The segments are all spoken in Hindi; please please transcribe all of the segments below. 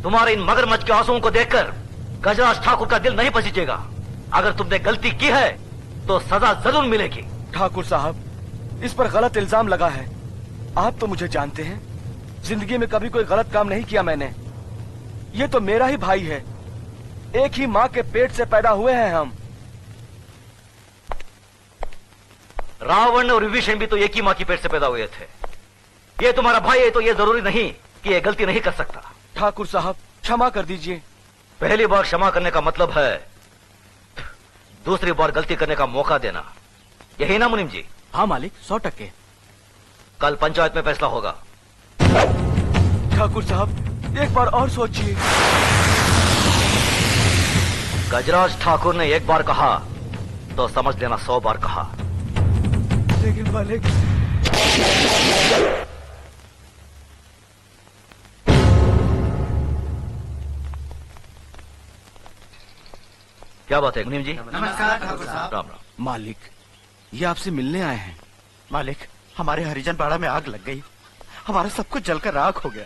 तुम्हारे इन मगरमच्छ के आंसुओं को देखकर गजराज ठाकुर का दिल नहीं पसीजेगा। अगर तुमने गलती की है तो सजा जरूर मिलेगी। ठाकुर साहब, इस पर गलत इल्जाम लगा है। आप तो मुझे जानते हैं, जिंदगी में कभी कोई गलत काम नहीं किया मैंने। ये तो मेरा ही भाई है, एक ही माँ के पेट से पैदा हुए हैं हम। रावण और विभीषण भी तो एक ही माँ की पेट से पैदा हुए थे। ये तुम्हारा भाई है तो ये जरूरी नहीं कि ये गलती नहीं कर सकता। ठाकुर साहब, क्षमा कर दीजिए। पहली बार क्षमा करने का मतलब है दूसरी बार गलती करने का मौका देना, यही ना मुनीम जी? हाँ मालिक, 100%। कल पंचायत में फैसला होगा। ठाकुर साहब, एक बार और सोचिए। गजराज ठाकुर ने एक बार कहा तो समझ लेना 100 बार कहा। लेकिन मालिक, क्या बात है मुनीम जी? नमस्कार ठाकुर साहब। राम राम। मालिक, ये आपसे मिलने आए हैं। मालिक, हमारे हरिजन पाड़ा में आग लग गई, हमारा सब कुछ जलकर राख हो गया।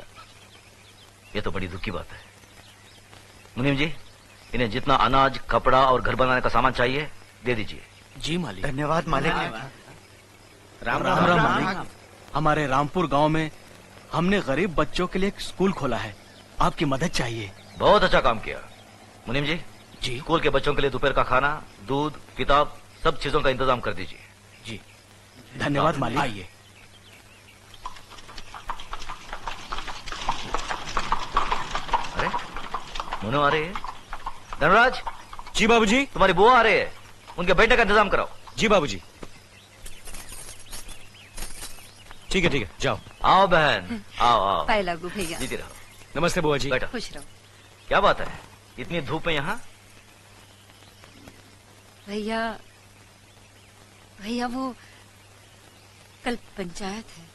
ये तो बड़ी दुख की बात है। मुनीम जी, इन्हें जितना अनाज, कपड़ा और घर बनाने का सामान चाहिए दे दीजिए। जी मालिक। धन्यवाद मालिक। राम राम मालिक। हमारे रामपुर गांव में हमने गरीब बच्चों के लिए एक स्कूल खोला है, आपकी मदद चाहिए। बहुत अच्छा काम किया। मुनीम जी, जी स्कूल के बच्चों के लिए दोपहर का खाना, दूध, किताब, सब चीजों का इंतजाम कर दीजिए। जी, धन्यवाद मालिक। आइए। अरे मोनू आ रहे हैं। धनराज। जी बाबूजी। तुम्हारी बुआ आ रहे हैं, उनके बैठने का इंतजाम कराओ। जी बाबूजी। ठीक है, जाओ। आओ बहन, आओ आओ। पाए लागू भैया। जीती रहो। नमस्ते बुआ जी। बैठो। खुश रहो। क्या बात है, इतनी धूप में यहाँ? भैया, भैया वो कल पंचायत है।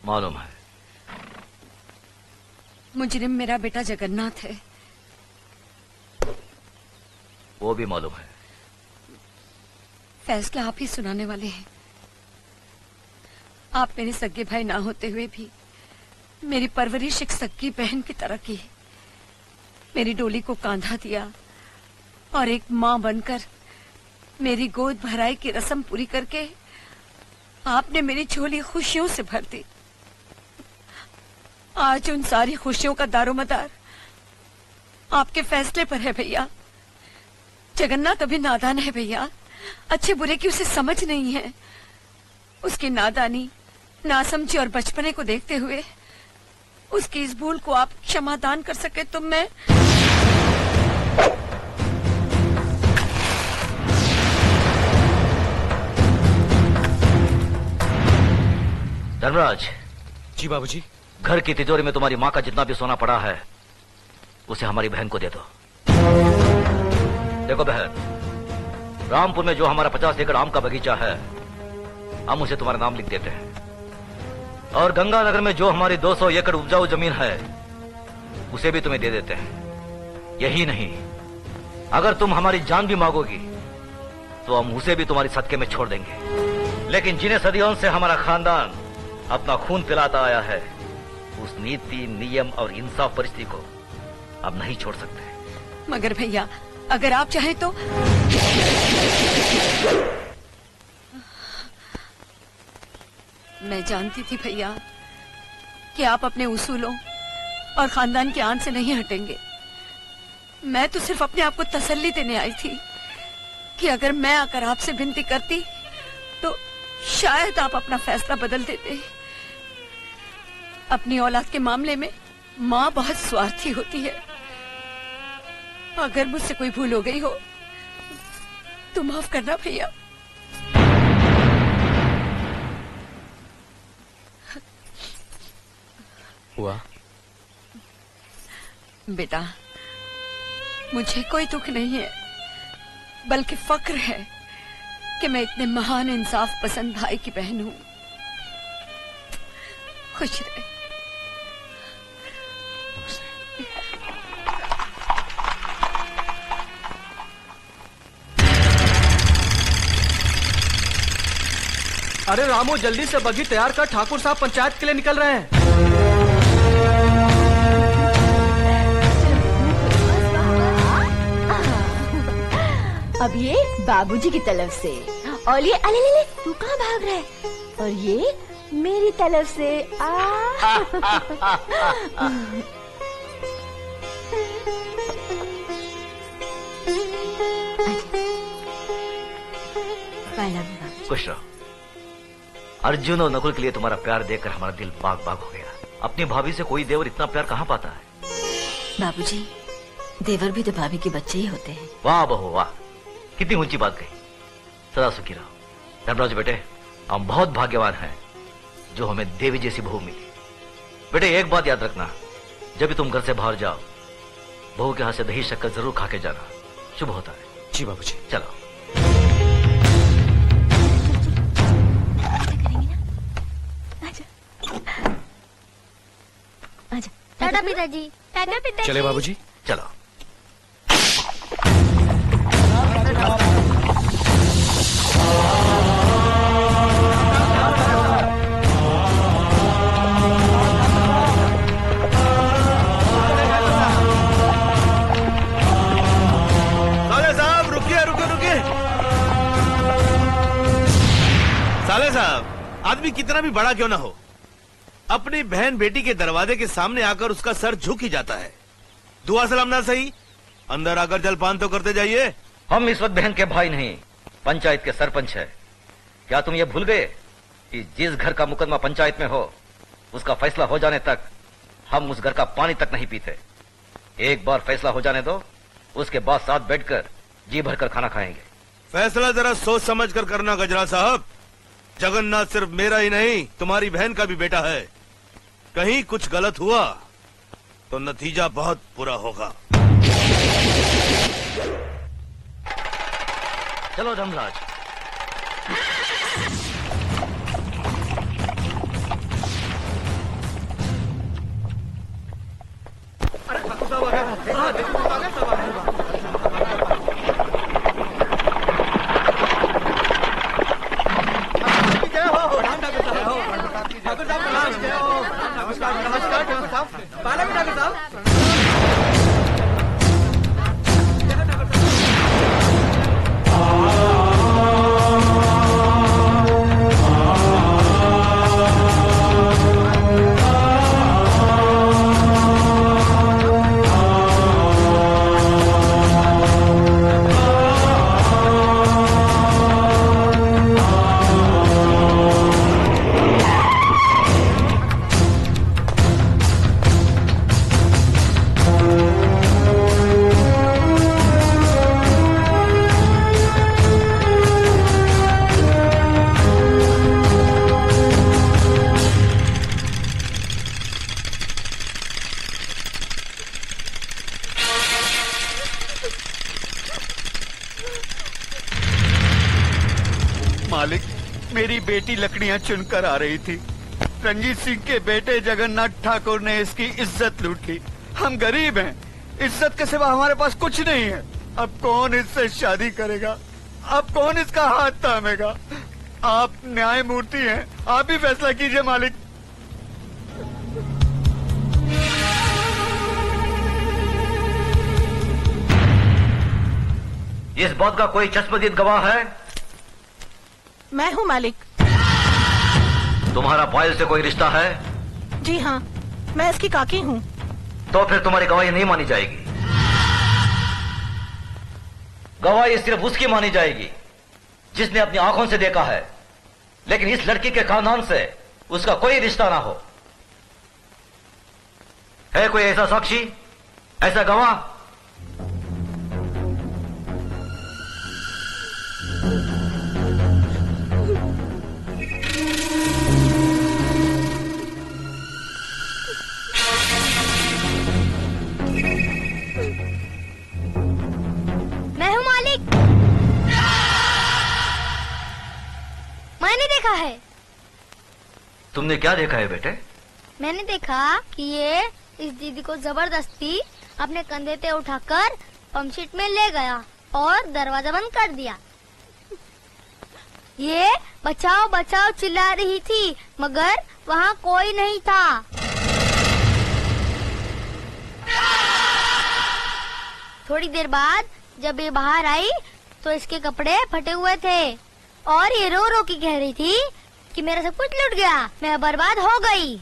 मालूम है। मुजरिम मेरा बेटा जगन्नाथ है। वो भी मालूम है। फैसला आप ही सुनाने वाले हैं। आप मेरे सगे भाई ना होते हुए भी मेरी परवरिश एक सगी बहन की तरह की। मेरी डोली को कांधा दिया और एक माँ बनकर मेरी गोद भराई की रस्म पूरी करके आपने मेरी झोली खुशियों से भर दी। आज उन सारी खुशियों का दारोमदार आपके फैसले पर है भैया। जगन्नाथ अभी नादान है भैया, अच्छे बुरे की उसे समझ नहीं है। उसकी नादानी, नासमझी और बचपने को देखते हुए उसकी इस भूल को आप क्षमादान कर सके तो मैं। धर्मराज। जी बाबूजी। घर की तिजोरी में तुम्हारी माँ का जितना भी सोना पड़ा है उसे हमारी बहन को दे दो। देखो बहन, रामपुर में जो हमारा 50 एकड़ आम का बगीचा है हम उसे तुम्हारा नाम लिख देते हैं, और गंगानगर में जो हमारी 200 एकड़ उपजाऊ जमीन है उसे भी तुम्हें दे देते हैं। यही नहीं, अगर तुम हमारी जान भी मांगोगी तो हम उसे भी तुम्हारी सदके में छोड़ देंगे। लेकिन जिन्हें सदियों से हमारा खानदान अपना खून पिलाता आया है उस नीति, नियम और इंसाफ परिस्थिति को अब नहीं छोड़ सकते। मगर भैया, अगर आप चाहें तो। मैं जानती थी भैया कि आप अपने उसूलों और खानदान के आन से नहीं हटेंगे। मैं तो सिर्फ अपने आप को तसल्ली देने आई थी कि अगर मैं आकर आपसे विनती करती तो शायद आप अपना फैसला बदल देते। अपनी औलाद के मामले में माँ बहुत स्वार्थी होती है। अगर मुझसे कोई भूल हो गई हो तो माफ करना भैया। हुआ बेटा, मुझे कोई दुख नहीं है, बल्कि फक्र है कि मैं इतने महान इंसाफ पसंद भाई की बहन हूं। खुश रहे। अरे रामू, जल्दी से बगी तैयार कर, ठाकुर साहब पंचायत के लिए निकल रहे हैं। बाबूजी की तरफ से, और ये अले ले ले, तू कहाँ भाग रहा है? और ये मेरी तरफ से खुश रहो। अर्जुन और नकुल के लिए तुम्हारा प्यार देखकर हमारा दिल बाग बाग हो गया। अपनी भाभी से कोई देवर इतना प्यार कहाँ पाता है? बाबूजी, देवर भी तो भाभी के बच्चे ही होते हैं। वाह बहू वाह, कितनी ऊंची बात कही। सदा सुखी रहो। धर्मराज बेटे, हम बहुत भाग्यवान हैं जो हमें देवी जैसी बहू मिली। बेटे एक बात याद रखना, जब भी तुम घर से बाहर जाओ, बहू के हाथ से दही शक्कर जरूर खा के जाना, शुभ होता है। जी बाबूजी। चलो। टाटा पिताजी, टाटा पिताजी। चले बाबूजी। चलो। साले साहब रुकिए रुकिए रुकिए। साले साहब, आदमी कितना भी बड़ा क्यों ना हो, अपनी बहन बेटी के दरवाजे के सामने आकर उसका सर झुक ही जाता है। दुआ सलाम ना सही, अंदर आकर जलपान तो करते जाइए। हम इस वक्त बहन के भाई नहीं, पंचायत के सरपंच है। क्या तुम ये भूल गए कि जिस घर का मुकदमा पंचायत में हो, उसका फैसला हो जाने तक हम उस घर का पानी तक नहीं पीते। एक बार फैसला हो जाने दो, उसके बाद साथ बैठकर जी भरकर खाना खाएंगे। फैसला जरा सोच समझ कर करना गजरा साहब। जगन्नाथ सिर्फ मेरा ही नहीं, तुम्हारी बहन का भी बेटा है। कहीं कुछ गलत हुआ तो नतीजा बहुत बुरा होगा। चलो धर्मराज। मालिक, मेरी बेटी लकड़ियां चुनकर आ रही थी। रंजीत सिंह के बेटे जगन्नाथ ठाकुर ने इसकी इज्जत लूट ली। हम गरीब हैं, इज्जत के सिवा हमारे पास कुछ नहीं है। अब कौन इससे शादी करेगा? अब कौन इसका हाथ थामेगा? आप न्यायमूर्ति हैं, आप ही फैसला कीजिए मालिक। इस बात का कोई चश्मदीद गवाह है? मैं हूँ मालिक। तुम्हारा पायल से कोई रिश्ता है? जी हाँ, मैं इसकी काकी हूँ। तो फिर तुम्हारी गवाही नहीं मानी जाएगी। गवाही सिर्फ उसकी मानी जाएगी जिसने अपनी आंखों से देखा है, लेकिन इस लड़की के खानदान से उसका कोई रिश्ता ना हो। है कोई ऐसा साक्षी, ऐसा गवाह? मैं हूँ मालिक। मैंने देखा है। तुमने क्या देखा है बेटे? मैंने देखा कि ये इस दीदी को जबरदस्ती अपने कंधे पे उठाकर पंपशीट में ले गया और दरवाजा बंद कर दिया। ये बचाओ बचाओ चिल्ला रही थी, मगर वहाँ कोई नहीं था। थोड़ी देर बाद जब ये बाहर आई तो इसके कपड़े फटे हुए थे और ये रो रो की कह रही थी कि मेरा सब कुछ लुट गया, मैं बर्बाद हो गई।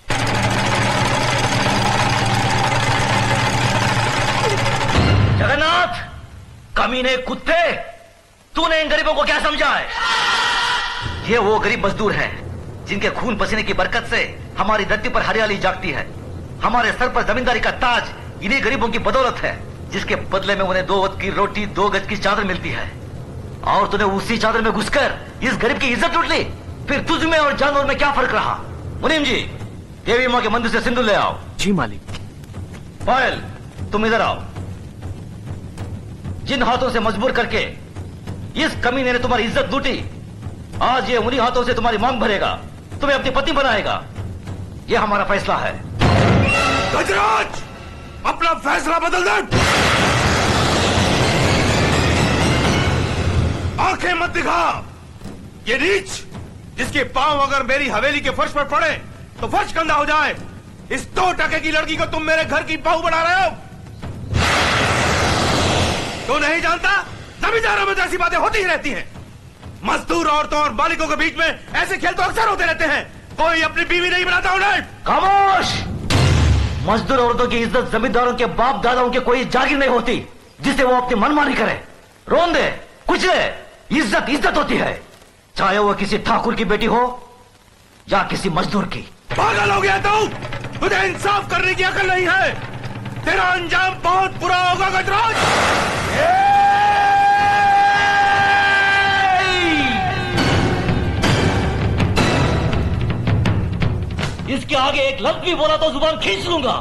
जगन्नाथ, कमीने कुत्ते, तूने इन गरीबों को क्या समझा है? ये वो गरीब मजदूर हैं जिनके खून पसीने की बरकत से हमारी धरती पर हरियाली जागती है। हमारे सर पर जमींदारी का ताज इन्हीं गरीबों की बदौलत है, जिसके बदले में उन्हें 2 वक्त की रोटी 2 गज की चादर मिलती है। और तूने उसी चादर में घुसकर इस गरीब की इज्जत लूट ली। फिर तुझ में और जानवर में क्या फर्क रहा? मुनीम जी, देवी माँ के मंदिर से सिंदूर ले आओ। जी मालिक। पायल, तुम इधर आओ। जिन हाथों से मजबूर करके इस कमीने ने तुम्हारी इज्जत लूटी, आज ये उन्हीं हाथों से तुम्हारी मांग भरेगा, तुम्हें अपनी पत्नी बनाएगा। ये हमारा फैसला है। गजराज, अपना फैसला बदल दे। आंखें मत दिखा। ये नीच जिसके पांव अगर मेरी हवेली के फर्श पर पड़े तो फर्श गंदा हो जाए, इस 2 टके की लड़की को तुम मेरे घर की बहू बना रहे हो। तो नहीं जानता, जमींदारों में तो ऐसी बातें होती ही रहती हैं। मजदूर औरतों और मालिकों के बीच में ऐसे खेल तो अक्सर होते रहते हैं। कोई अपनी बीवी नहीं बनाता उन्हें। खामोश! मजदूर औरतों की इज्जत जमींदारों के बाप दादाओं के कोई जागीर नहीं होती जिसे वो अपनी मनमानी करे, रोन दे, कुचले। इज्जत इज्जत होती है, चाहे वो किसी ठाकुर की बेटी हो या किसी मजदूर की। पागल हो गया तू? तुझे इंसाफ करने की अकल नहीं है। तेरा अंजाम बहुत बुरा होगा गजराज। इसके आगे एक लफ्ज भी बोला तो जुबान खींच लूंगा।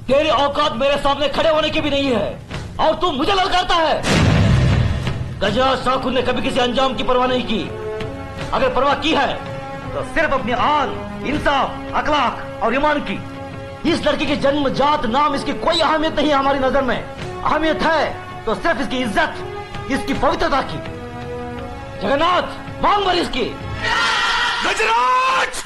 तेरी औकात मेरे सामने खड़े होने की भी नहीं है और तू मुझे ललकारता है। गजराज ठाकुर ने कभी किसी अंजाम की परवाह नहीं की। अगर परवाह की है तो सिर्फ अपनी आन, इंसाफ, अखलाक और ईमान की। इस लड़की की जन्म जात नाम इसकी कोई अहमियत नहीं है हमारी नजर में। अहमियत है तो सिर्फ इसकी इज्जत, इसकी पवित्रता की। जगन्नाथ, मांग भर इसकी। गजराज!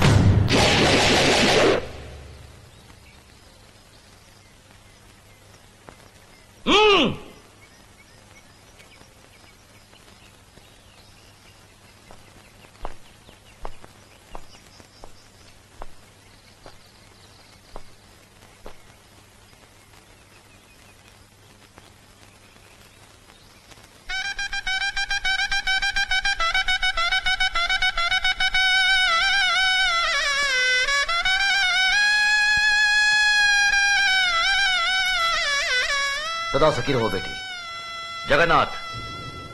सदा सकीर हो बेटी। जगन्नाथ,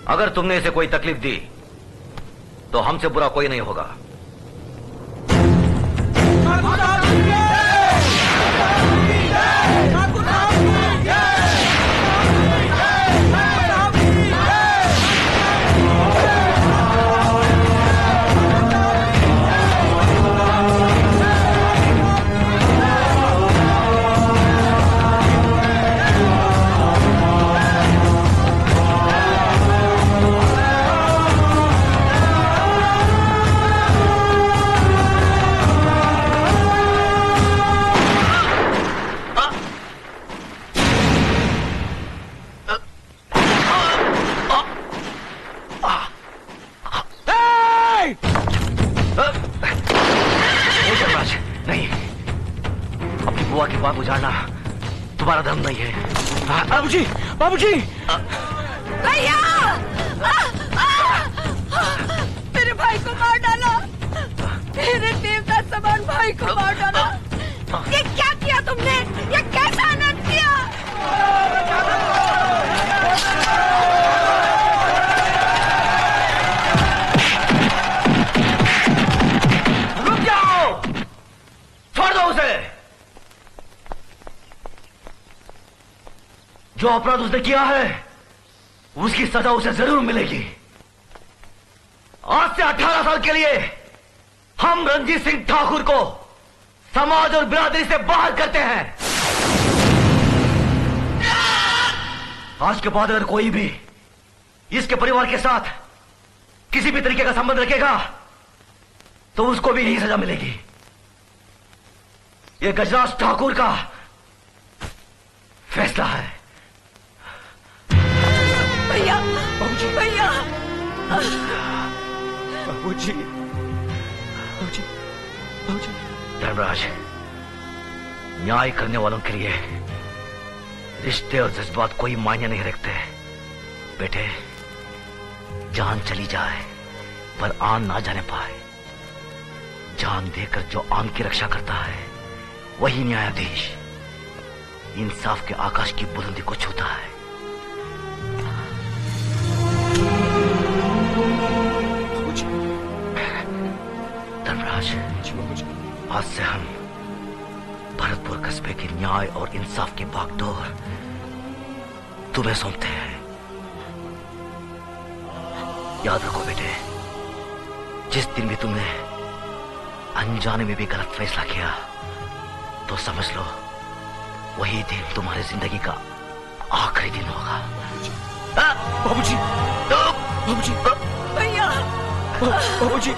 अगर तुमने इसे कोई तकलीफ दी तो हमसे बुरा कोई नहीं होगा। नहीं, अपनी बुआ की बात बुझाना तुम्हारा धर्म नहीं है। बाबूजी, बाबूजी! भैया! मेरे भाई को मार डाला, मेरे देवता समान भाई को मार डाला। ये क्या किया तुमने? ये कैसा अनर्थ किया? रुक जाओ, छोड़ दो उसे। जो अपराध उसने किया है उसकी सजा उसे जरूर मिलेगी। आज से 18 साल के लिए हम रणजीत सिंह ठाकुर को समाज और बिरादरी से बाहर करते हैं। आज के बाद अगर कोई भी इसके परिवार के साथ किसी भी तरीके का संबंध रखेगा तो उसको भी यही सजा मिलेगी। यह गजराज ठाकुर का फैसला है। भैया, भैया! बाबूजी, बाबूजी, बाबूजी। धर्मराज, न्याय करने वालों के लिए रिश्ते और जज्बात कोई मायने नहीं रखते। बेटे, जान चली जाए पर आन ना जाने पाए। जान देकर जो आन की रक्षा करता है वही न्यायाधीश इंसाफ के आकाश की बुलंदी को छूता है। धर्मराज, आज से हम भरतपुर कस्बे की न्याय और इंसाफ की बागडोर तुम्हें सौंपते हैं। याद रखो बेटे, जिस दिन भी तुमने अनजाने में भी गलत फैसला किया तो समझ लो वही दिन तुम्हारी जिंदगी का आखिरी दिन होगा। बाबूजी, बाबूजी, भैया, बाबूजी।